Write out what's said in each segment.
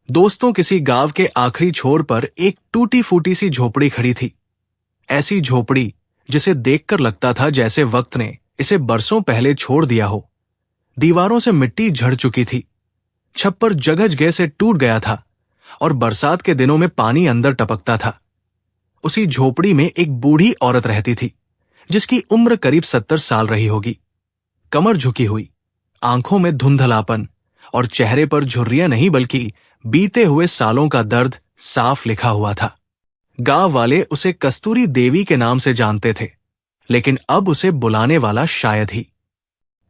दोस्तों, किसी गांव के आखिरी छोर पर एक टूटी फूटी सी झोपड़ी खड़ी थी। ऐसी झोपड़ी जिसे देखकर लगता था जैसे वक्त ने इसे बरसों पहले छोड़ दिया हो। दीवारों से मिट्टी झड़ चुकी थी, छप्पर जगह जगह से टूट गया था और बरसात के दिनों में पानी अंदर टपकता था। उसी झोपड़ी में एक बूढ़ी औरत रहती थी, जिसकी उम्र करीब 70 साल रही होगी। कमर झुकी हुई, आंखों में धुंधलापन और चेहरे पर झुर्रियां नहीं बल्कि बीते हुए सालों का दर्द साफ लिखा हुआ था। गांव वाले उसे कस्तूरी देवी के नाम से जानते थे, लेकिन अब उसे बुलाने वाला शायद ही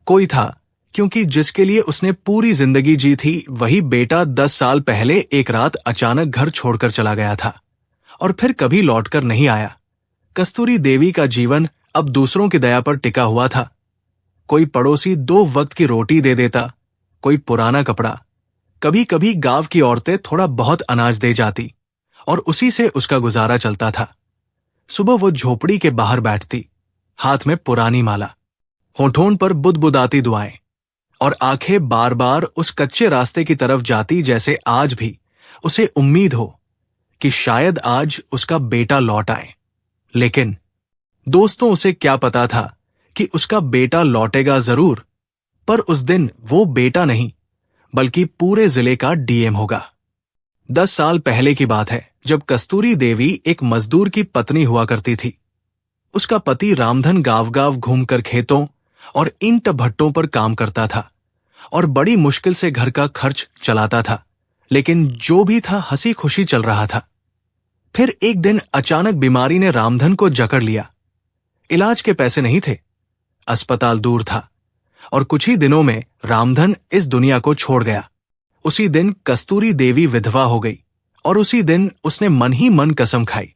कोई था, क्योंकि जिसके लिए उसने पूरी जिंदगी जी थी, वही बेटा 10 साल पहले एक रात अचानक घर छोड़कर चला गया था और फिर कभी लौटकर नहीं आया। कस्तूरी देवी का जीवन अब दूसरों की दया पर टिका हुआ था। कोई पड़ोसी 2 वक्त की रोटी दे देता, कोई पुराना कपड़ा, कभी कभी गांव की औरतें थोड़ा बहुत अनाज दे जाती और उसी से उसका गुजारा चलता था। सुबह वो झोपड़ी के बाहर बैठती, हाथ में पुरानी माला, होठों पर बुदबुदाती दुआएं और आंखें बार बार उस कच्चे रास्ते की तरफ जाती जैसे आज भी उसे उम्मीद हो कि शायद आज उसका बेटा लौट आए। लेकिन दोस्तों, उसे क्या पता था कि उसका बेटा लौटेगा जरूर, पर उस दिन वो बेटा नहीं बल्कि पूरे जिले का डीएम होगा। 10 साल पहले की बात है, जब कस्तूरी देवी एक मजदूर की पत्नी हुआ करती थी। उसका पति रामधन गांव गांव घूमकर खेतों और ईंट भट्टों पर काम करता था और बड़ी मुश्किल से घर का खर्च चलाता था, लेकिन जो भी था हंसी खुशी चल रहा था। फिर एक दिन अचानक बीमारी ने रामधन को जकड़ लिया। इलाज के पैसे नहीं थे, अस्पताल दूर था और कुछ ही दिनों में रामधन इस दुनिया को छोड़ गया। उसी दिन कस्तूरी देवी विधवा हो गई और उसी दिन उसने मन ही मन कसम खाई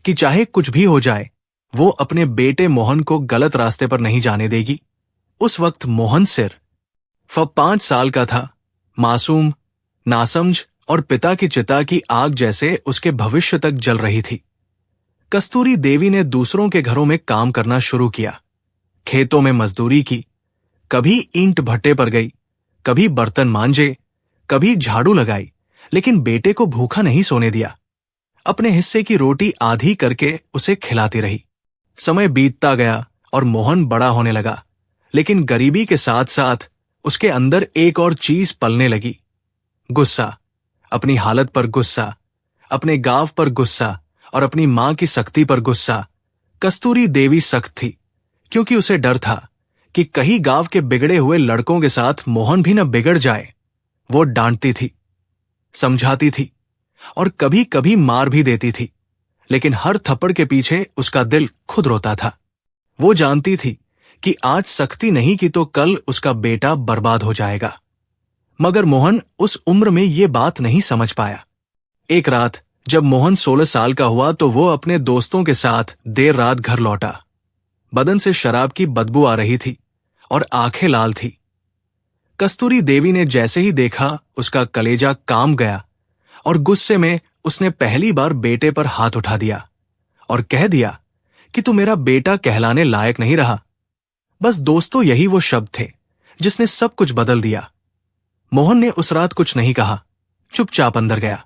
कि चाहे कुछ भी हो जाए, वो अपने बेटे मोहन को गलत रास्ते पर नहीं जाने देगी। उस वक्त मोहन सिर्फ 5 साल का था, मासूम, नासमझ और पिता की चिता की आग जैसे उसके भविष्य तक जल रही थी। कस्तूरी देवी ने दूसरों के घरों में काम करना शुरू किया, खेतों में मजदूरी की, कभी ईंट भट्टे पर गई, कभी बर्तन मांजे, कभी झाड़ू लगाई, लेकिन बेटे को भूखा नहीं सोने दिया। अपने हिस्से की रोटी आधी करके उसे खिलाती रही। समय बीतता गया और मोहन बड़ा होने लगा, लेकिन गरीबी के साथ साथ उसके अंदर एक और चीज पलने लगी, गुस्सा। अपनी हालत पर गुस्सा, अपने गांव पर गुस्सा और अपनी मां की सख्ती पर गुस्सा। कस्तूरी देवी सख्त थी, क्योंकि उसे डर था कि कहीं गांव के बिगड़े हुए लड़कों के साथ मोहन भी न बिगड़ जाए। वो डांटती थी, समझाती थी और कभी कभी मार भी देती थी, लेकिन हर थप्पड़ के पीछे उसका दिल खुद रोता था। वो जानती थी कि आज सख्ती नहीं की तो कल उसका बेटा बर्बाद हो जाएगा। मगर मोहन उस उम्र में ये बात नहीं समझ पाया। एक रात जब मोहन 16 साल का हुआ तो वो अपने दोस्तों के साथ देर रात घर लौटा। बदन से शराब की बदबू आ रही थी और आंखें लाल थी। कस्तूरी देवी ने जैसे ही देखा, उसका कलेजा काम गया और गुस्से में उसने पहली बार बेटे पर हाथ उठा दिया और कह दिया कि तू मेरा बेटा कहलाने लायक नहीं रहा। बस दोस्तों, यही वो शब्द थे जिसने सब कुछ बदल दिया। मोहन ने उस रात कुछ नहीं कहा, चुपचाप अंदर गया,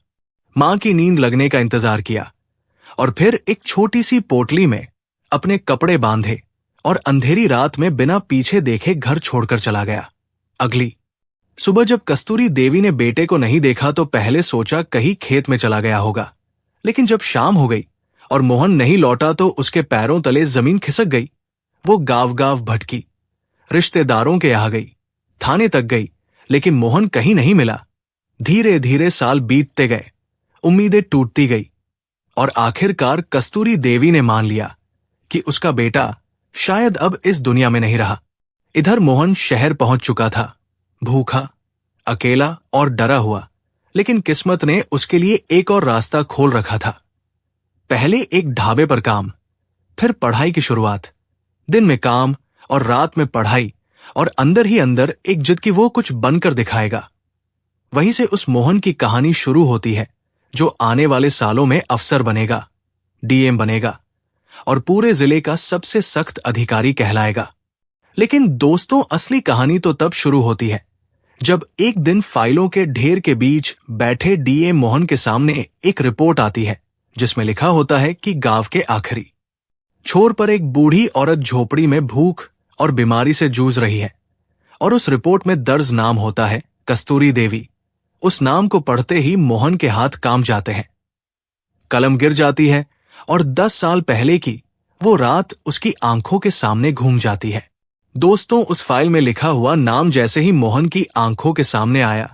मां की नींद लगने का इंतजार किया और फिर एक छोटी सी पोटली में अपने कपड़े बांधे और अंधेरी रात में बिना पीछे देखे घर छोड़कर चला गया। अगली सुबह जब कस्तूरी देवी ने बेटे को नहीं देखा तो पहले सोचा कहीं खेत में चला गया होगा, लेकिन जब शाम हो गई और मोहन नहीं लौटा तो उसके पैरों तले जमीन खिसक गई। वो गांव गांव भटकी, रिश्तेदारों के यहां गई, थाने तक गई, लेकिन मोहन कहीं नहीं मिला। धीरे धीरे साल बीतते गए, उम्मीदें टूटती गई और आखिरकार कस्तूरी देवी ने मान लिया कि उसका बेटा शायद अब इस दुनिया में नहीं रहा। इधर मोहन शहर पहुंच चुका था, भूखा, अकेला और डरा हुआ, लेकिन किस्मत ने उसके लिए एक और रास्ता खोल रखा था। पहले एक ढाबे पर काम, फिर पढ़ाई की शुरुआत। दिन में काम और रात में पढ़ाई और अंदर ही अंदर एक जिद कि वो कुछ बनकर दिखाएगा। वहीं से उस मोहन की कहानी शुरू होती है, जो आने वाले सालों में अफसर बनेगा, डीएम बनेगा और पूरे जिले का सबसे सख्त अधिकारी कहलाएगा। लेकिन दोस्तों, असली कहानी तो तब शुरू होती है जब एक दिन फाइलों के ढेर के बीच बैठे डीएम मोहन के सामने एक रिपोर्ट आती है जिसमें लिखा होता है कि गांव के आखिरी छोर पर एक बूढ़ी औरत झोपड़ी में भूख और बीमारी से जूझ रही है, और उस रिपोर्ट में दर्ज नाम होता है कस्तूरी देवी। उस नाम को पढ़ते ही मोहन के हाथ कांप जाते हैं, कलम गिर जाती है और 10 साल पहले की वो रात उसकी आंखों के सामने घूम जाती है। दोस्तों, उस फाइल में लिखा हुआ नाम जैसे ही मोहन की आंखों के सामने आया,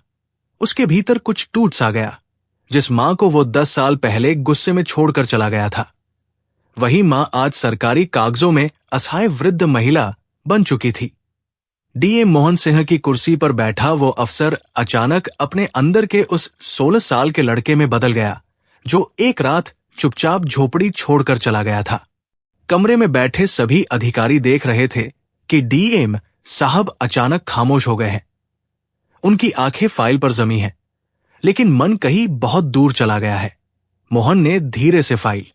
उसके भीतर कुछ टूट सा गया। जिस मां को वो 10 साल पहले गुस्से में छोड़कर चला गया था, वही मां आज सरकारी कागजों में असहाय वृद्ध महिला बन चुकी थी। डीएम मोहन सिंह की कुर्सी पर बैठा वो अफसर अचानक अपने अंदर के उस 16 साल के लड़के में बदल गया जो एक रात चुपचाप झोपड़ी छोड़कर चला गया था। कमरे में बैठे सभी अधिकारी देख रहे थे कि डीएम साहब अचानक खामोश हो गए हैं। उनकी आंखें फाइल पर जमी हैं, लेकिन मन कहीं बहुत दूर चला गया है। मोहन ने धीरे से फाइल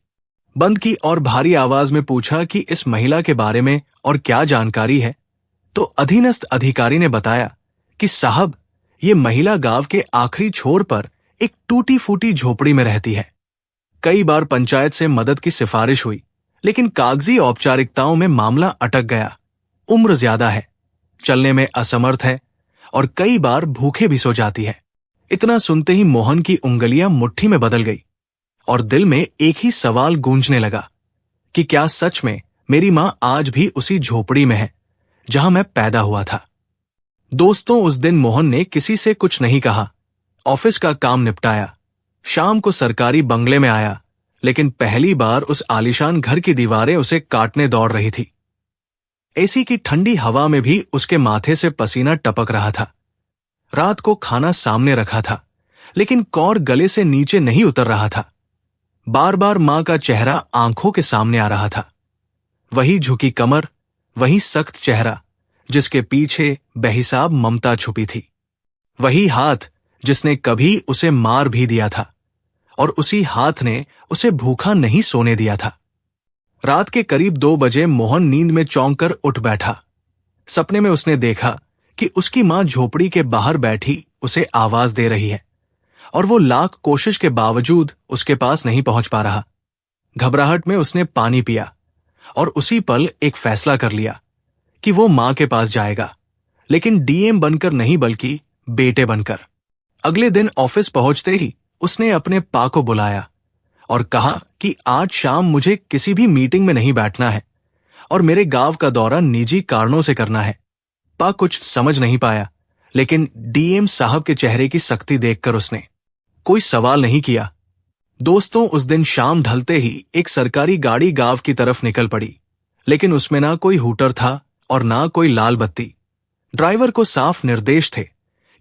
बंद की और भारी आवाज में पूछा कि इस महिला के बारे में और क्या जानकारी है। तो अधीनस्थ अधिकारी ने बताया कि साहब, ये महिला गांव के आखिरी छोर पर एक टूटी फूटी झोपड़ी में रहती है। कई बार पंचायत से मदद की सिफारिश हुई, लेकिन कागजी औपचारिकताओं में मामला अटक गया। उम्र ज्यादा है, चलने में असमर्थ है और कई बार भूखे भी सो जाती है। इतना सुनते ही मोहन की उंगलियां मुट्ठी में बदल गई और दिल में एक ही सवाल गूंजने लगा कि क्या सच में मेरी मां आज भी उसी झोपड़ी में है जहां मैं पैदा हुआ था। दोस्तों, उस दिन मोहन ने किसी से कुछ नहीं कहा। ऑफिस का काम निपटाया, शाम को सरकारी बंगले में आया, लेकिन पहली बार उस आलीशान घर की दीवारें उसे काटने दौड़ रही थी। एसी की ठंडी हवा में भी उसके माथे से पसीना टपक रहा था। रात को खाना सामने रखा था, लेकिन कौर गले से नीचे नहीं उतर रहा था। बार बार मां का चेहरा आंखों के सामने आ रहा था। वही झुकी कमर, वही सख्त चेहरा जिसके पीछे बेहिसाब ममता छुपी थी। वही हाथ जिसने कभी उसे मार भी दिया था, और उसी हाथ ने उसे भूखा नहीं सोने दिया था। रात के करीब 2 बजे मोहन नींद में चौंक कर उठ बैठा। सपने में उसने देखा कि उसकी मां झोपड़ी के बाहर बैठी उसे आवाज दे रही है, और वो लाख कोशिश के बावजूद उसके पास नहीं पहुंच पा रहा। घबराहट में उसने पानी पिया और उसी पल एक फैसला कर लिया कि वो मां के पास जाएगा, लेकिन डीएम बनकर नहीं बल्कि बेटे बनकर। अगले दिन ऑफिस पहुंचते ही उसने अपने पा को बुलाया और कहा कि आज शाम मुझे किसी भी मीटिंग में नहीं बैठना है और मेरे गांव का दौरा निजी कारणों से करना है। पा कुछ समझ नहीं पाया, लेकिन डीएम साहब के चेहरे की सख्ती देखकर उसने कोई सवाल नहीं किया। दोस्तों, उस दिन शाम ढलते ही एक सरकारी गाड़ी गांव की तरफ निकल पड़ी, लेकिन उसमें ना कोई हूटर था और ना कोई लाल बत्ती। ड्राइवर को साफ निर्देश थे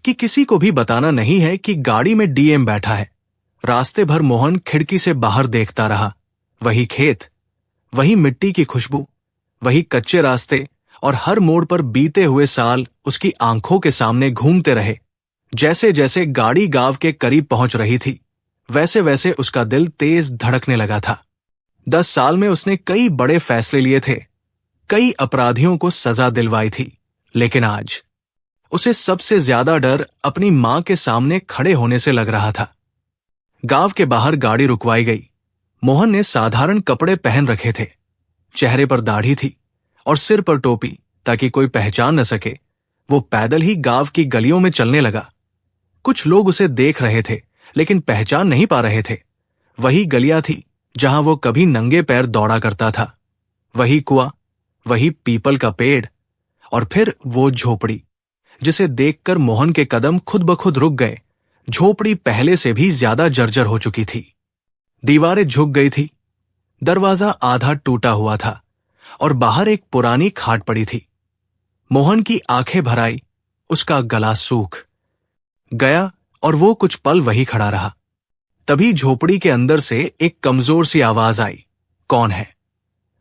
कि किसी को भी बताना नहीं है कि गाड़ी में डीएम बैठा है। रास्ते भर मोहन खिड़की से बाहर देखता रहा। वही खेत, वही मिट्टी की खुशबू, वही कच्चे रास्ते, और हर मोड़ पर बीते हुए साल उसकी आंखों के सामने घूमते रहे। जैसे जैसे गाड़ी गांव के करीब पहुंच रही थी, वैसे वैसे उसका दिल तेज धड़कने लगा था। 10 साल में उसने कई बड़े फैसले लिए थे, कई अपराधियों को सजा दिलवाई थी, लेकिन आज उसे सबसे ज्यादा डर अपनी मां के सामने खड़े होने से लग रहा था। गांव के बाहर गाड़ी रुकवाई गई। मोहन ने साधारण कपड़े पहन रखे थे, चेहरे पर दाढ़ी थी और सिर पर टोपी ताकि कोई पहचान न सके। वो पैदल ही गांव की गलियों में चलने लगा। कुछ लोग उसे देख रहे थे, लेकिन पहचान नहीं पा रहे थे। वही गलियां थी जहां वो कभी नंगे पैर दौड़ा करता था, वही कुआं, वही पीपल का पेड़, और फिर वो झोपड़ी जिसे देखकर मोहन के कदम खुद ब खुद रुक गए। झोपड़ी पहले से भी ज्यादा जर्जर हो चुकी थी। दीवारें झुक गई थी, दरवाजा आधा टूटा हुआ था और बाहर एक पुरानी खाट पड़ी थी। मोहन की आंखें भर आई, उसका गला सूख गया और वो कुछ पल वही खड़ा रहा। तभी झोपड़ी के अंदर से एक कमजोर सी आवाज आई, कौन है?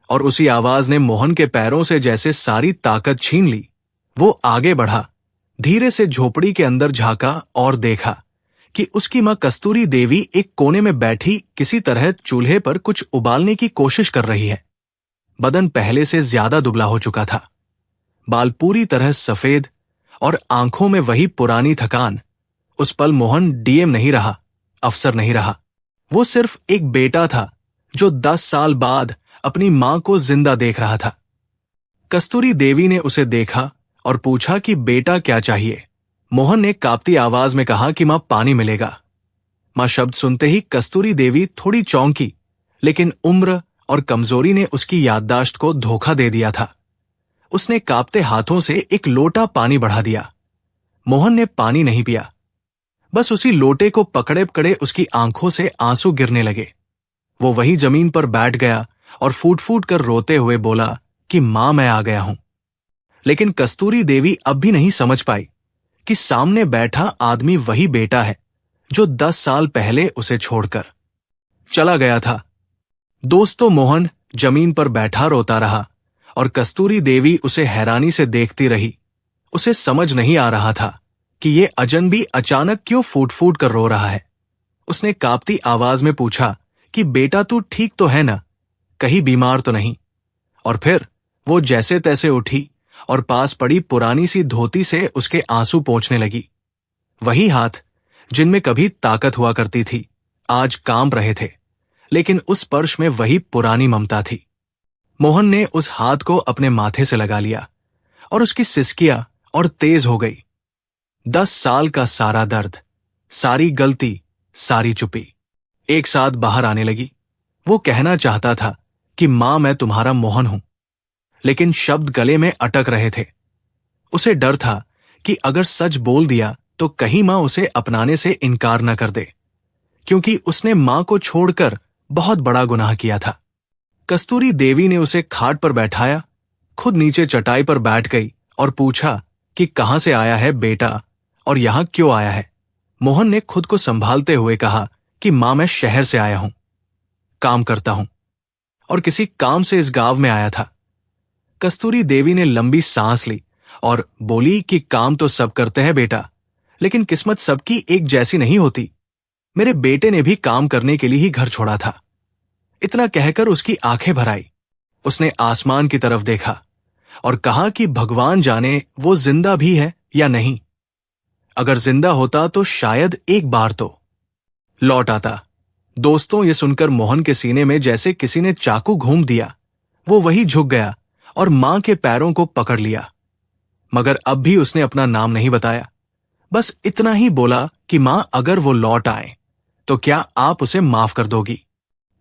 और उसी आवाज ने मोहन के पैरों से जैसे सारी ताकत छीन ली। वो आगे बढ़ा, धीरे से झोपड़ी के अंदर झांका और देखा कि उसकी मां कस्तूरी देवी एक कोने में बैठी किसी तरह चूल्हे पर कुछ उबालने की कोशिश कर रही है। बदन पहले से ज्यादा दुबला हो चुका था, बाल पूरी तरह सफेद और आंखों में वही पुरानी थकान। उस पल मोहन डीएम नहीं रहा, अफसर नहीं रहा। वो सिर्फ एक बेटा था जो 10 साल बाद अपनी मां को जिंदा देख रहा था। कस्तूरी देवी ने उसे देखा और पूछा कि बेटा क्या चाहिए। मोहन ने कांपती आवाज में कहा कि मां पानी मिलेगा। मां शब्द सुनते ही कस्तूरी देवी थोड़ी चौंकी, लेकिन उम्र और कमजोरी ने उसकी याददाश्त को धोखा दे दिया था। उसने कांपते हाथों से एक लोटा पानी बढ़ा दिया। मोहन ने पानी नहीं पिया, बस उसी लोटे को पकड़े पकड़े उसकी आंखों से आंसू गिरने लगे। वो वही जमीन पर बैठ गया और फूट फूट कर रोते हुए बोला कि मां, मैं आ गया हूं। लेकिन कस्तूरी देवी अब भी नहीं समझ पाई कि सामने बैठा आदमी वही बेटा है जो 10 साल पहले उसे छोड़कर चला गया था। दोस्तों, मोहन जमीन पर बैठा रोता रहा और कस्तूरी देवी उसे हैरानी से देखती रही। उसे समझ नहीं आ रहा था कि ये अजनबी अचानक क्यों फूट फूट कर रो रहा है। उसने कांपती आवाज में पूछा कि बेटा, तू ठीक तो है ना? कहीं बीमार तो नहीं? और फिर वो जैसे तैसे उठी और पास पड़ी पुरानी सी धोती से उसके आंसू पोंछने लगी। वही हाथ जिनमें कभी ताकत हुआ करती थी, आज कांप रहे थे, लेकिन उस स्पर्श में वही पुरानी ममता थी। मोहन ने उस हाथ को अपने माथे से लगा लिया और उसकी सिसकियां और तेज हो गई। 10 साल का सारा दर्द, सारी गलती, सारी चुप्पी एक साथ बाहर आने लगी। वो कहना चाहता था कि मां, मैं तुम्हारा मोहन हूं, लेकिन शब्द गले में अटक रहे थे। उसे डर था कि अगर सच बोल दिया तो कहीं मां उसे अपनाने से इनकार न कर दे, क्योंकि उसने मां को छोड़कर बहुत बड़ा गुनाह किया था। कस्तूरी देवी ने उसे खाट पर बैठाया, खुद नीचे चटाई पर बैठ गई और पूछा कि कहां से आया है बेटा और यहां क्यों आया है? मोहन ने खुद को संभालते हुए कहा कि मां, मैं शहर से आया हूं, काम करता हूं और किसी काम से इस गांव में आया था। कस्तूरी देवी ने लंबी सांस ली और बोली कि काम तो सब करते हैं बेटा, लेकिन किस्मत सबकी एक जैसी नहीं होती। मेरे बेटे ने भी काम करने के लिए ही घर छोड़ा था। इतना कहकर उसकी आंखें भर आई। उसने आसमान की तरफ देखा और कहा कि भगवान जाने वो जिंदा भी है या नहीं। अगर जिंदा होता तो शायद एक बार तो लौट आता। दोस्तों, ये सुनकर मोहन के सीने में जैसे किसी ने चाकू घूम दिया। वो वही झुक गया और मां के पैरों को पकड़ लिया, मगर अब भी उसने अपना नाम नहीं बताया। बस इतना ही बोला कि मां, अगर वो लौट आए तो क्या आप उसे माफ कर दोगी?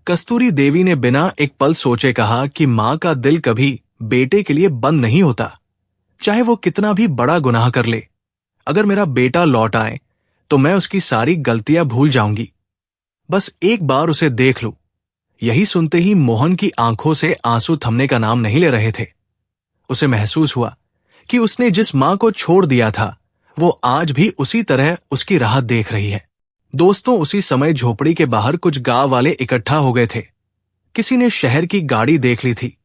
कस्तूरी देवी ने बिना एक पल सोचे कहा कि मां का दिल कभी बेटे के लिए बंद नहीं होता, चाहे वो कितना भी बड़ा गुनाह कर ले। अगर मेरा बेटा लौट आए तो मैं उसकी सारी गलतियां भूल जाऊंगी, बस एक बार उसे देख लूं। यही सुनते ही मोहन की आंखों से आंसू थमने का नाम नहीं ले रहे थे। उसे महसूस हुआ कि उसने जिस मां को छोड़ दिया था वो आज भी उसी तरह उसकी राह देख रही है। दोस्तों, उसी समय झोपड़ी के बाहर कुछ गांव वाले इकट्ठा हो गए थे। किसी ने शहर की गाड़ी देख ली थी,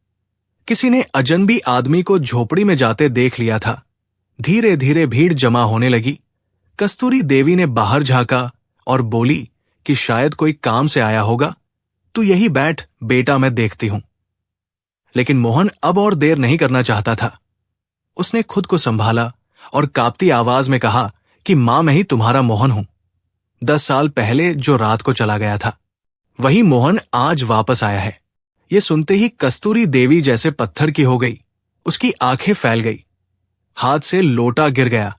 किसी ने अजनबी आदमी को झोपड़ी में जाते देख लिया था। धीरे धीरे भीड़ जमा होने लगी। कस्तूरी देवी ने बाहर झांका और बोली कि शायद कोई काम से आया होगा, तू यही बैठ बेटा, मैं देखती हूं। लेकिन मोहन अब और देर नहीं करना चाहता था। उसने खुद को संभाला और कांपती आवाज में कहा कि मां, मैं ही तुम्हारा मोहन हूं। 10 साल पहले जो रात को चला गया था, वही मोहन आज वापस आया है। ये सुनते ही कस्तूरी देवी जैसे पत्थर की हो गई। उसकी आंखें फैल गई, हाथ से लोटा गिर गया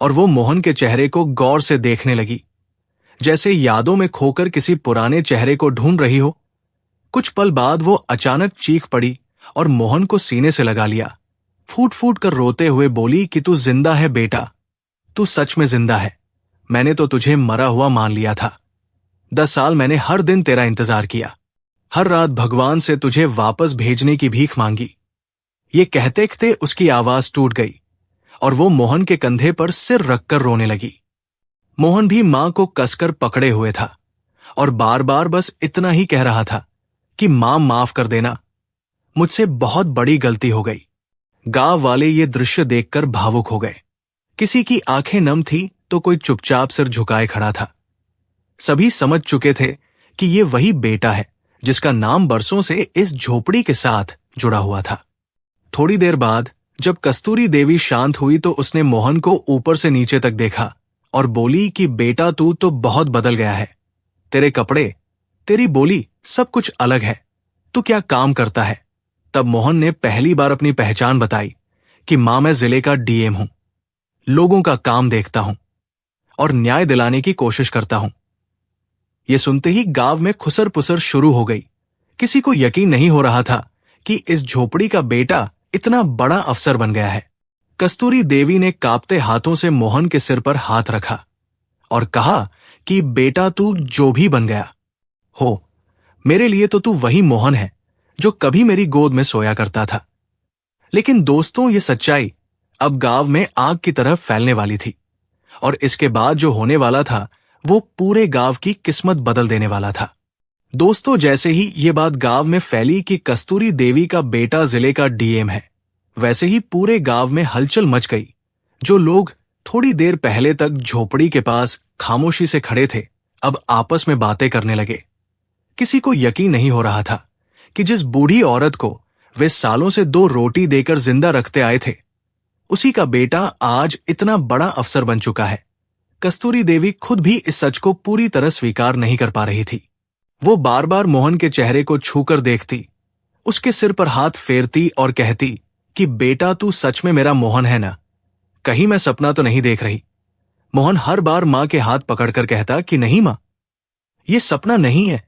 और वो मोहन के चेहरे को गौर से देखने लगी, जैसे यादों में खोकर किसी पुराने चेहरे को ढूंढ रही हो। कुछ पल बाद वो अचानक चीख पड़ी और मोहन को सीने से लगा लिया। फूट फूट कर रोते हुए बोली कि तू जिंदा है बेटा, तू सच में जिंदा है। मैंने तो तुझे मरा हुआ मान लिया था। 10 साल मैंने हर दिन तेरा इंतजार किया, हर रात भगवान से तुझे वापस भेजने की भीख मांगी। ये कहते कहते उसकी आवाज टूट गई और वो मोहन के कंधे पर सिर रखकर रोने लगी। मोहन भी मां को कसकर पकड़े हुए था और बार बार बस इतना ही कह रहा था कि मां, माफ कर देना, मुझसे बहुत बड़ी गलती हो गई। गांव वाले ये दृश्य देखकर भावुक हो गए। किसी की आंखें नम थी तो कोई चुपचाप सिर झुकाए खड़ा था। सभी समझ चुके थे कि ये वही बेटा है जिसका नाम बरसों से इस झोपड़ी के साथ जुड़ा हुआ था। थोड़ी देर बाद जब कस्तूरी देवी शांत हुई तो उसने मोहन को ऊपर से नीचे तक देखा और बोली कि बेटा तू तो बहुत बदल गया है। तेरे कपड़े, तेरी बोली, सब कुछ अलग है। तू क्या काम करता है? तब मोहन ने पहली बार अपनी पहचान बताई कि मां, मैं जिले का डीएम हूं, लोगों का काम देखता हूं और न्याय दिलाने की कोशिश करता हूं। यह सुनते ही गांव में खुसर पुसर शुरू हो गई। किसी को यकीन नहीं हो रहा था कि इस झोपड़ी का बेटा इतना बड़ा अफसर बन गया है। कस्तूरी देवी ने कांपते हाथों से मोहन के सिर पर हाथ रखा और कहा कि बेटा तू जो भी बन गया हो, मेरे लिए तो तू वही मोहन है जो कभी मेरी गोद में सोया करता था। लेकिन दोस्तों, ये सच्चाई अब गांव में आग की तरह फैलने वाली थी और इसके बाद जो होने वाला था वो पूरे गांव की किस्मत बदल देने वाला था। दोस्तों, जैसे ही ये बात गांव में फैली कि कस्तूरी देवी का बेटा जिले का डीएम है, वैसे ही पूरे गांव में हलचल मच गई। जो लोग थोड़ी देर पहले तक झोपड़ी के पास खामोशी से खड़े थे, अब आपस में बातें करने लगे। किसी को यकीन नहीं हो रहा था कि जिस बूढ़ी औरत को वे सालों से 2 रोटी देकर जिंदा रखते आए थे, उसी का बेटा आज इतना बड़ा अफसर बन चुका है। कस्तूरी देवी खुद भी इस सच को पूरी तरह स्वीकार नहीं कर पा रही थी। वो बार बार मोहन के चेहरे को छूकर देखती, उसके सिर पर हाथ फेरती और कहती कि बेटा तू सच में मेरा मोहन है ना? कहीं मैं सपना तो नहीं देख रही? मोहन हर बार मां के हाथ पकड़कर कहता कि नहीं मां, ये सपना नहीं है,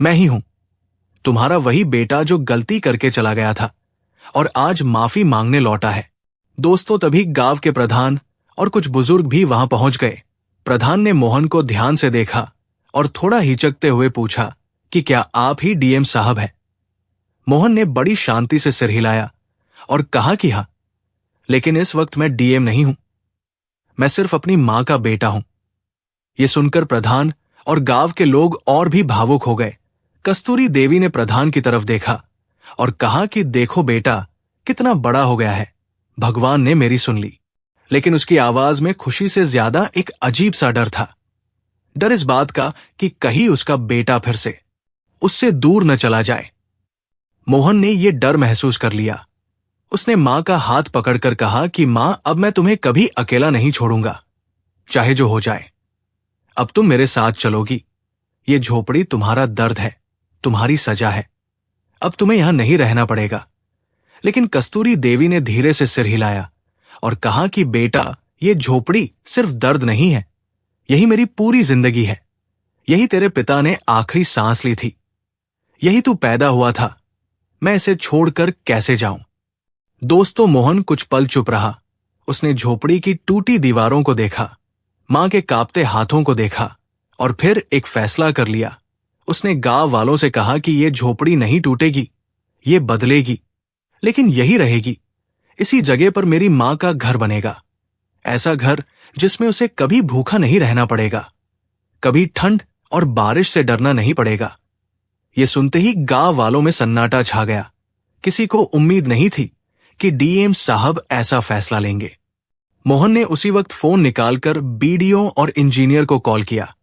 मैं ही हूं, तुम्हारा वही बेटा जो गलती करके चला गया था और आज माफी मांगने लौटा है। दोस्तों, तभी गांव के प्रधान और कुछ बुजुर्ग भी वहां पहुंच गए। प्रधान ने मोहन को ध्यान से देखा और थोड़ा हिचकते हुए पूछा कि क्या आप ही डीएम साहब हैं? मोहन ने बड़ी शांति से सिर हिलाया और कहा कि हां, लेकिन इस वक्त मैं डीएम नहीं हूं, मैं सिर्फ अपनी मां का बेटा हूं। यह सुनकर प्रधान और गांव के लोग और भी भावुक हो गए। कस्तूरी देवी ने प्रधान की तरफ देखा और कहा कि देखो बेटा, कितना बड़ा हो गया है, भगवान ने मेरी सुन ली। लेकिन उसकी आवाज में खुशी से ज्यादा एक अजीब सा डर था। डर इस बात का कि कहीं उसका बेटा फिर से उससे दूर न चला जाए। मोहन ने यह डर महसूस कर लिया। उसने मां का हाथ पकड़कर कहा कि मां, अब मैं तुम्हें कभी अकेला नहीं छोड़ूंगा, चाहे जो हो जाए। अब तुम मेरे साथ चलोगी। ये झोपड़ी तुम्हारा दर्द है, तुम्हारी सजा है। अब तुम्हें यहां नहीं रहना पड़ेगा। लेकिन कस्तूरी देवी ने धीरे से सिर हिलाया और कहा कि बेटा, ये झोपड़ी सिर्फ दर्द नहीं है, यही मेरी पूरी जिंदगी है। यही तेरे पिता ने आखिरी सांस ली थी, यही तू पैदा हुआ था। मैं इसे छोड़कर कैसे जाऊं? दोस्तों, मोहन कुछ पल चुप रहा। उसने झोपड़ी की टूटी दीवारों को देखा, मां के कांपते हाथों को देखा और फिर एक फैसला कर लिया। उसने गांव वालों से कहा कि यह झोपड़ी नहीं टूटेगी, ये बदलेगी, लेकिन यही रहेगी। इसी जगह पर मेरी मां का घर बनेगा, ऐसा घर जिसमें उसे कभी भूखा नहीं रहना पड़ेगा, कभी ठंड और बारिश से डरना नहीं पड़ेगा। यह सुनते ही गांव वालों में सन्नाटा छा गया। किसी को उम्मीद नहीं थी कि डीएम साहब ऐसा फैसला लेंगे। मोहन ने उसी वक्त फोन निकालकर बीडीओ और इंजीनियर को कॉल किया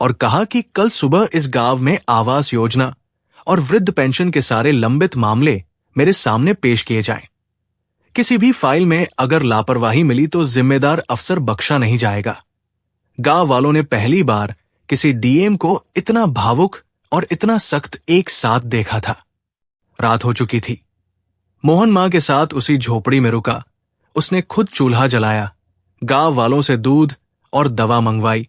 और कहा कि कल सुबह इस गांव में आवास योजना और वृद्ध पेंशन के सारे लंबित मामले मेरे सामने पेश किए जाएं। किसी भी फाइल में अगर लापरवाही मिली तो जिम्मेदार अफसर बख्शा नहीं जाएगा। गांव वालों ने पहली बार किसी डीएम को इतना भावुक और इतना सख्त एक साथ देखा था। रात हो चुकी थी। मोहन मां के साथ उसी झोपड़ी में रुका। उसने खुद चूल्हा जलाया, गांव वालों से दूध और दवा मंगवाई,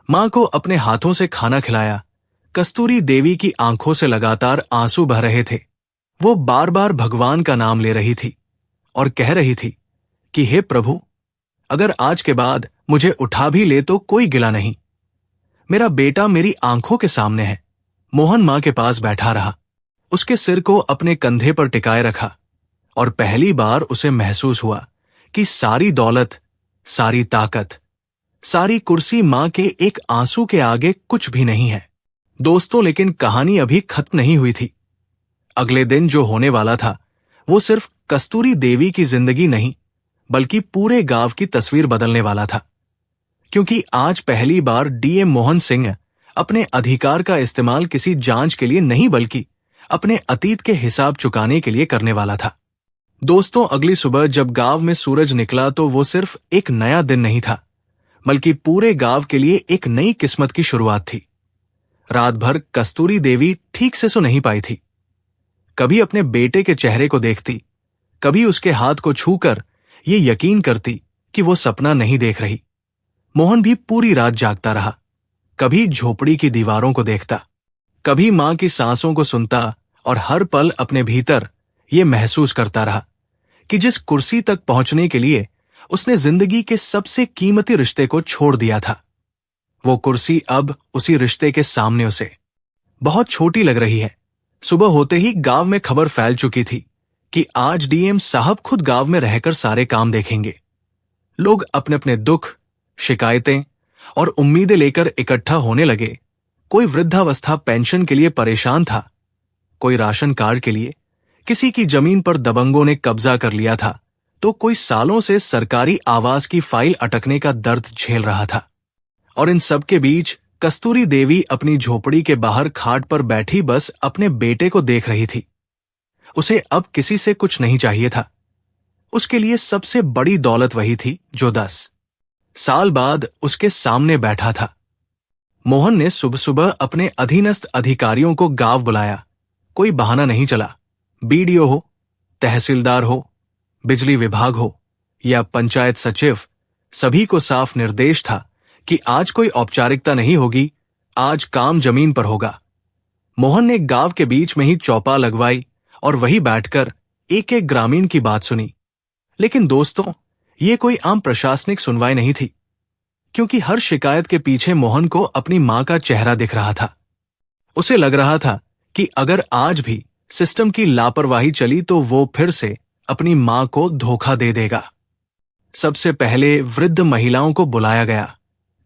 मां को अपने हाथों से खाना खिलाया। कस्तूरी देवी की आंखों से लगातार आंसू बह रहे थे। वो बार बार भगवान का नाम ले रही थी और कह रही थी कि हे प्रभु, अगर आज के बाद मुझे उठा भी ले तो कोई गिला नहीं, मेरा बेटा मेरी आंखों के सामने है। मोहन मां के पास बैठा रहा, उसके सिर को अपने कंधे पर टिकाए रखा और पहली बार उसे महसूस हुआ कि सारी दौलत, सारी ताकत, सारी कुर्सी मां के एक आंसू के आगे कुछ भी नहीं है। दोस्तों, लेकिन कहानी अभी खत्म नहीं हुई थी। अगले दिन जो होने वाला था वो सिर्फ कस्तूरी देवी की जिंदगी नहीं, बल्कि पूरे गांव की तस्वीर बदलने वाला था। क्योंकि आज पहली बार डीएम मोहन सिंह अपने अधिकार का इस्तेमाल किसी जांच के लिए नहीं, बल्कि अपने अतीत के हिसाब चुकाने के लिए करने वाला था। दोस्तों, अगली सुबह जब गांव में सूरज निकला तो वो सिर्फ एक नया दिन नहीं था, बल्कि पूरे गांव के लिए एक नई किस्मत की शुरुआत थी। रात भर कस्तूरी देवी ठीक से सो नहीं पाई थी। कभी अपने बेटे के चेहरे को देखती, कभी उसके हाथ को छूकर ये यकीन करती कि वो सपना नहीं देख रही। मोहन भी पूरी रात जागता रहा, कभी झोपड़ी की दीवारों को देखता, कभी मां की सांसों को सुनता और हर पल अपने भीतर ये महसूस करता रहा कि जिस कुर्सी तक पहुंचने के लिए उसने जिंदगी के सबसे कीमती रिश्ते को छोड़ दिया था, वो कुर्सी अब उसी रिश्ते के सामने उसे बहुत छोटी लग रही है। सुबह होते ही गांव में खबर फैल चुकी थी कि आज डीएम साहब खुद गांव में रहकर सारे काम देखेंगे। लोग अपने अपने दुख, शिकायतें और उम्मीदें लेकर इकट्ठा होने लगे। कोई वृद्धावस्था पेंशन के लिए परेशान था, कोई राशन कार्ड के लिए, किसी की जमीन पर दबंगों ने कब्जा कर लिया था, तो कोई सालों से सरकारी आवास की फाइल अटकने का दर्द झेल रहा था। और इन सब के बीच कस्तूरी देवी अपनी झोपड़ी के बाहर खाट पर बैठी बस अपने बेटे को देख रही थी। उसे अब किसी से कुछ नहीं चाहिए था। उसके लिए सबसे बड़ी दौलत वही थी जो 10 साल बाद उसके सामने बैठा था। मोहन ने सुबह सुबह अपने अधीनस्थ अधिकारियों को गांव बुलाया। कोई बहाना नहीं चला। बीडीओ हो, तहसीलदार हो, बिजली विभाग हो या पंचायत सचिव, सभी को साफ निर्देश था कि आज कोई औपचारिकता नहीं होगी, आज काम जमीन पर होगा। मोहन ने गांव के बीच में ही चौपा लगवाई और वहीं बैठकर एक एक ग्रामीण की बात सुनी। लेकिन दोस्तों, ये कोई आम प्रशासनिक सुनवाई नहीं थी, क्योंकि हर शिकायत के पीछे मोहन को अपनी मां का चेहरा दिख रहा था। उसे लग रहा था कि अगर आज भी सिस्टम की लापरवाही चली तो वो फिर से अपनी मां को धोखा दे देगा। सबसे पहले वृद्ध महिलाओं को बुलाया गया।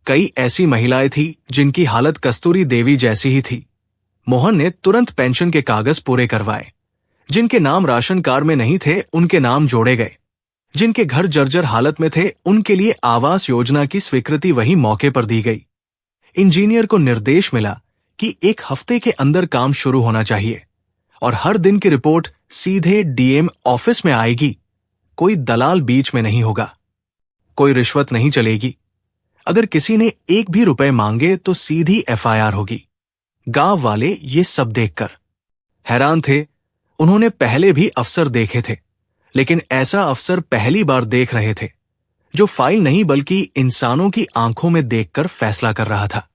कई ऐसी महिलाएं थी जिनकी हालत कस्तूरी देवी जैसी ही थी। मोहन ने तुरंत पेंशन के कागज पूरे करवाए। जिनके नाम राशन कार्ड में नहीं थे उनके नाम जोड़े गए। जिनके घर जर्जर हालत में थे उनके लिए आवास योजना की स्वीकृति वही मौके पर दी गई। इंजीनियर को निर्देश मिला कि 1 हफ्ते के अंदर काम शुरू होना चाहिए और हर दिन की रिपोर्ट सीधे डीएम ऑफिस में आएगी। कोई दलाल बीच में नहीं होगा, कोई रिश्वत नहीं चलेगी। अगर किसी ने 1 भी रुपए मांगे तो सीधी एफआईआर होगी। गांव वाले ये सब देखकर हैरान थे। उन्होंने पहले भी अफसर देखे थे, लेकिन ऐसा अफसर पहली बार देख रहे थे जो फाइल नहीं बल्कि इंसानों की आंखों में देखकर फैसला कर रहा था।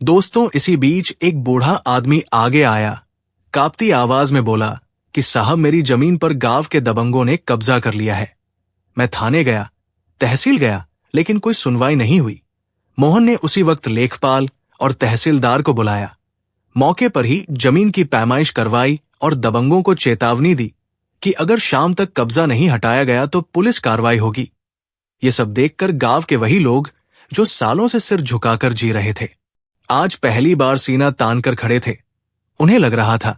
दोस्तों, इसी बीच एक बूढ़ा आदमी आगे आया, कांपती आवाज में बोला कि साहब, मेरी जमीन पर गांव के दबंगों ने कब्जा कर लिया है। मैं थाने गया, तहसील गया, लेकिन कोई सुनवाई नहीं हुई। मोहन ने उसी वक्त लेखपाल और तहसीलदार को बुलाया। मौके पर ही जमीन की पैमाइश करवाई और दबंगों को चेतावनी दी कि अगर शाम तक कब्जा नहीं हटाया गया तो पुलिस कार्रवाई होगी। ये सब देखकर गांव के वही लोग जो सालों से सिर झुकाकर जी रहे थे, आज पहली बार सीना तान कर खड़े थे। उन्हें लग रहा था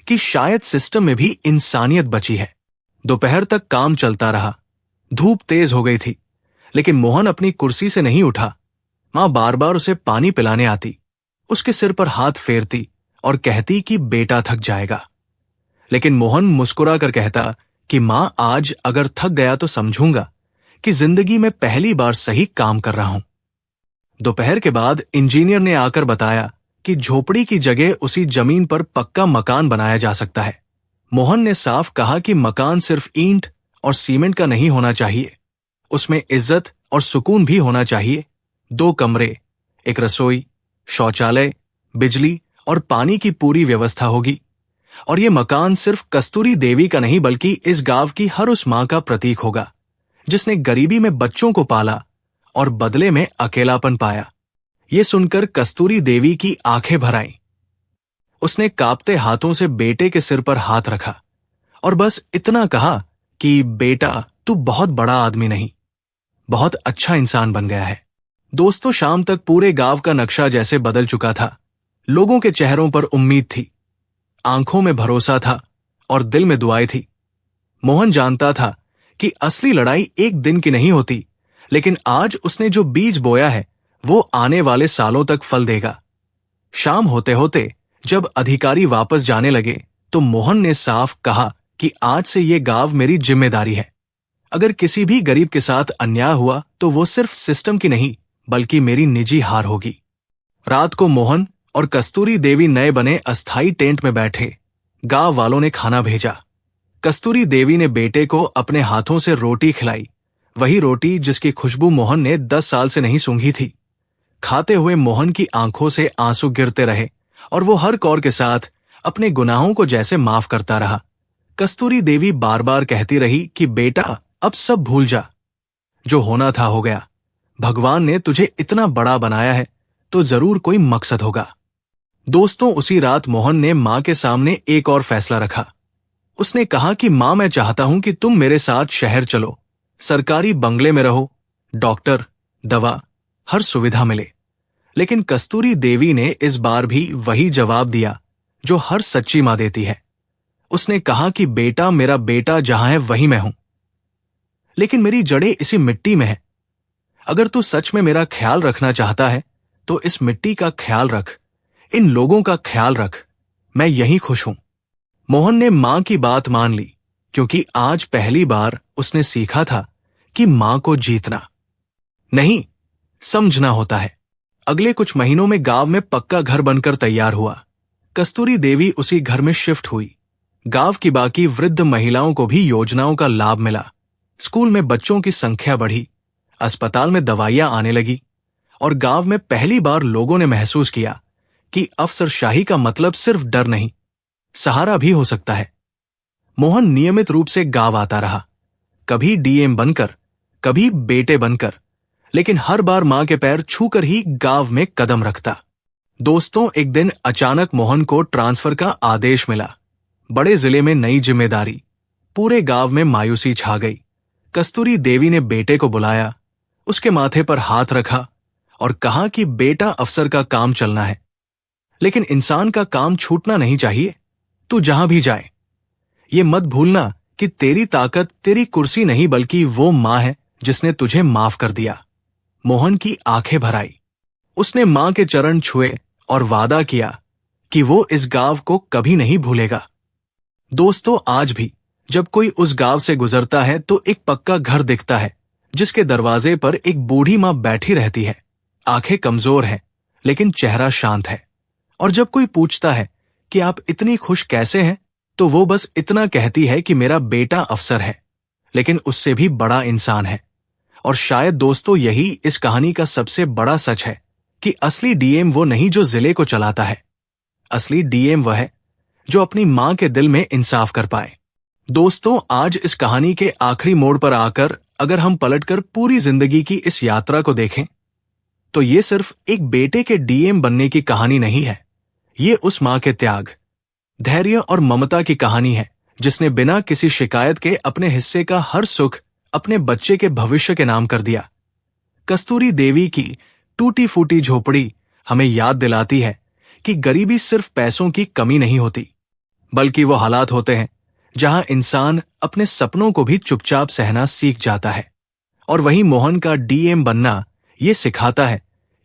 कि शायद सिस्टम में भी इंसानियत बची है। दोपहर तक काम चलता रहा। धूप तेज हो गई थी, लेकिन मोहन अपनी कुर्सी से नहीं उठा। मां बार बार उसे पानी पिलाने आती, उसके सिर पर हाथ फेरती और कहती कि बेटा थक जाएगा। लेकिन मोहन मुस्कुरा कर कहता कि मां, आज अगर थक गया तो समझूंगा कि जिंदगी में पहली बार सही काम कर रहा हूं। दोपहर के बाद इंजीनियर ने आकर बताया कि झोपड़ी की जगह उसी जमीन पर पक्का मकान बनाया जा सकता है। मोहन ने साफ कहा कि मकान सिर्फ ईंट और सीमेंट का नहीं होना चाहिए, उसमें इज्जत और सुकून भी होना चाहिए। 2 कमरे, एक रसोई, शौचालय, बिजली और पानी की पूरी व्यवस्था होगी। और ये मकान सिर्फ कस्तूरी देवी का नहीं बल्कि इस गांव की हर उस मां का प्रतीक होगा जिसने गरीबी में बच्चों को पाला और बदले में अकेलापन पाया। ये सुनकर कस्तूरी देवी की आंखें भर आईं। उसने कांपते हाथों से बेटे के सिर पर हाथ रखा और बस इतना कहा कि बेटा, तू बहुत बड़ा आदमी नहीं, बहुत अच्छा इंसान बन गया है। दोस्तों, शाम तक पूरे गांव का नक्शा जैसे बदल चुका था। लोगों के चेहरों पर उम्मीद थी, आंखों में भरोसा था और दिल में दुआएं थी। मोहन जानता था कि असली लड़ाई एक दिन की नहीं होती, लेकिन आज उसने जो बीज बोया है वो आने वाले सालों तक फल देगा। शाम होते होते जब अधिकारी वापस जाने लगे तो मोहन ने साफ कहा कि आज से ये गांव मेरी जिम्मेदारी है। अगर किसी भी गरीब के साथ अन्याय हुआ तो वो सिर्फ सिस्टम की नहीं बल्कि मेरी निजी हार होगी। रात को मोहन और कस्तूरी देवी नए बने अस्थाई टेंट में बैठे। गांव वालों ने खाना भेजा। कस्तूरी देवी ने बेटे को अपने हाथों से रोटी खिलाई, वही रोटी जिसकी खुशबू मोहन ने 10 साल से नहीं सूंघी थी। खाते हुए मोहन की आंखों से आंसू गिरते रहे और वो हर कौर के साथ अपने गुनाहों को जैसे माफ करता रहा। कस्तूरी देवी बार बार कहती रही कि बेटा अब सब भूल जा, जो होना था हो गया। भगवान ने तुझे इतना बड़ा बनाया है तो जरूर कोई मकसद होगा। दोस्तों, उसी रात मोहन ने मां के सामने एक और फैसला रखा। उसने कहा कि मां, मैं चाहता हूं कि तुम मेरे साथ शहर चलो, सरकारी बंगले में रहो, डॉक्टर, दवा, हर सुविधा मिले। लेकिन कस्तूरी देवी ने इस बार भी वही जवाब दिया जो हर सच्ची मां देती है। उसने कहा कि बेटा, मेरा बेटा जहां है वहीं मैं हूं, लेकिन मेरी जड़ें इसी मिट्टी में है। अगर तू सच में मेरा ख्याल रखना चाहता है तो इस मिट्टी का ख्याल रख, इन लोगों का ख्याल रख, मैं यहीं खुश हूं। मोहन ने मां की बात मान ली, क्योंकि आज पहली बार उसने सीखा था कि मां को जीतना नहीं, समझना होता है। अगले कुछ महीनों में गांव में पक्का घर बनकर तैयार हुआ। कस्तूरी देवी उसी घर में शिफ्ट हुई। गांव की बाकी वृद्ध महिलाओं को भी योजनाओं का लाभ मिला। स्कूल में बच्चों की संख्या बढ़ी, अस्पताल में दवाइयां आने लगी और गांव में पहली बार लोगों ने महसूस किया कि अफसरशाही का मतलब सिर्फ डर नहीं, सहारा भी हो सकता है। मोहन नियमित रूप से गांव आता रहा, कभी डीएम बनकर, कभी बेटे बनकर, लेकिन हर बार मां के पैर छूकर ही गांव में कदम रखता। दोस्तों, एक दिन अचानक मोहन को ट्रांसफर का आदेश मिला। बड़े जिले में नई जिम्मेदारी। पूरे गांव में मायूसी छा गई। कस्तूरी देवी ने बेटे को बुलाया, उसके माथे पर हाथ रखा और कहा कि बेटा, अफसर का काम चलना है, लेकिन इंसान का काम छूटना नहीं चाहिए। तू जहां भी जाए ये मत भूलना कि तेरी ताकत तेरी कुर्सी नहीं बल्कि वो मां है जिसने तुझे माफ कर दिया। मोहन की आंखें भर आई। उसने मां के चरण छुए और वादा किया कि वो इस गांव को कभी नहीं भूलेगा। दोस्तों, आज भी जब कोई उस गांव से गुजरता है तो एक पक्का घर दिखता है जिसके दरवाजे पर एक बूढ़ी मां बैठी रहती है। आंखें कमजोर हैं लेकिन चेहरा शांत है। और जब कोई पूछता है कि आप इतनी खुश कैसे हैं, तो वो बस इतना कहती है कि मेरा बेटा अफसर है, लेकिन उससे भी बड़ा इंसान है। और शायद दोस्तों, यही इस कहानी का सबसे बड़ा सच है कि असली डीएम वो नहीं जो जिले को चलाता है। असली डीएम वह है जो अपनी मां के दिल में इंसाफ कर पाए। दोस्तों, आज इस कहानी के आखिरी मोड़ पर आकर अगर हम पलटकर पूरी जिंदगी की इस यात्रा को देखें तो ये सिर्फ एक बेटे के डीएम बनने की कहानी नहीं है। ये उस मां के त्याग, धैर्य और ममता की कहानी है जिसने बिना किसी शिकायत के अपने हिस्से का हर सुख अपने बच्चे के भविष्य के नाम कर दिया। कस्तूरी देवी की टूटी फूटी झोपड़ी हमें याद दिलाती है कि गरीबी सिर्फ पैसों की कमी नहीं होती, बल्कि वो हालात होते हैं जहां इंसान अपने सपनों को भी चुपचाप सहना सीख जाता है। और वहीं मोहन का डीएम बनना ये सिखाता है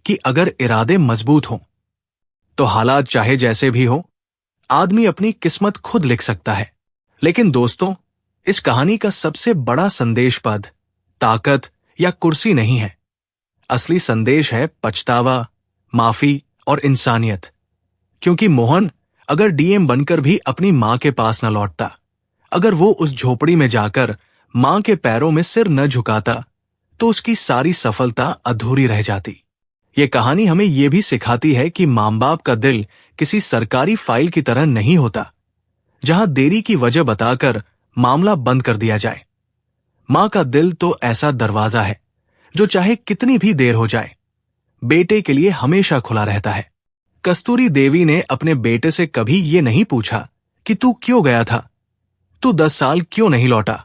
कि अगर इरादे मजबूत हों तो हालात चाहे जैसे भी हो, आदमी अपनी किस्मत खुद लिख सकता है। लेकिन दोस्तों, इस कहानी का सबसे बड़ा संदेश पद, ताकत या कुर्सी नहीं है। असली संदेश है पछतावा, माफी और इंसानियत। क्योंकि मोहन अगर डीएम बनकर भी अपनी मां के पास न लौटता, अगर वो उस झोपड़ी में जाकर मां के पैरों में सिर न झुकाता, तो उसकी सारी सफलता अधूरी रह जाती। ये कहानी हमें यह भी सिखाती है कि मां बाप का दिल किसी सरकारी फाइल की तरह नहीं होता जहां देरी की वजह बताकर मामला बंद कर दिया जाए। मां का दिल तो ऐसा दरवाजा है जो चाहे कितनी भी देर हो जाए, बेटे के लिए हमेशा खुला रहता है। कस्तूरी देवी ने अपने बेटे से कभी ये नहीं पूछा कि तू क्यों गया था, तू 10 साल क्यों नहीं लौटा।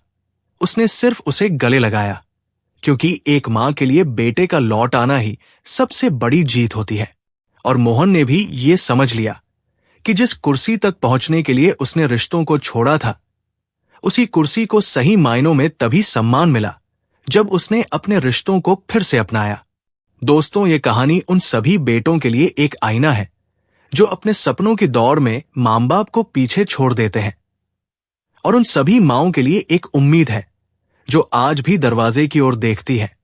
उसने सिर्फ उसे गले लगाया, क्योंकि एक मां के लिए बेटे का लौट आना ही सबसे बड़ी जीत होती है। और मोहन ने भी ये समझ लिया कि जिस कुर्सी तक पहुंचने के लिए उसने रिश्तों को छोड़ा था, उसी कुर्सी को सही मायनों में तभी सम्मान मिला जब उसने अपने रिश्तों को फिर से अपनाया। दोस्तों, ये कहानी उन सभी बेटों के लिए एक आईना है जो अपने सपनों की दौड़ में मां बाप को पीछे छोड़ देते हैं। और उन सभी माँओं के लिए एक उम्मीद है जो आज भी दरवाजे की ओर देखती है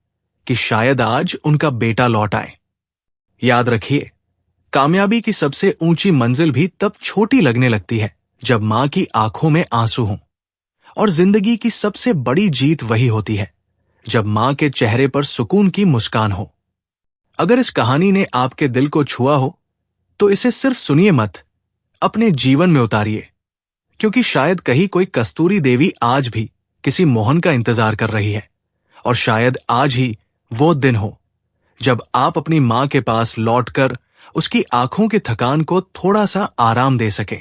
कि शायद आज उनका बेटा लौट आए। याद रखिए, कामयाबी की सबसे ऊंची मंजिल भी तब छोटी लगने लगती है जब मां की आंखों में आंसू हों, और जिंदगी की सबसे बड़ी जीत वही होती है जब मां के चेहरे पर सुकून की मुस्कान हो। अगर इस कहानी ने आपके दिल को छुआ हो तो इसे सिर्फ सुनिए मत, अपने जीवन में उतारिए, क्योंकि शायद कहीं कोई कस्तूरी देवी आज भी किसी मोहन का इंतजार कर रही है, और शायद आज ही वो दिन हो जब आप अपनी मां के पास लौटकर उसकी आंखों की थकान को थोड़ा सा आराम दे सकें।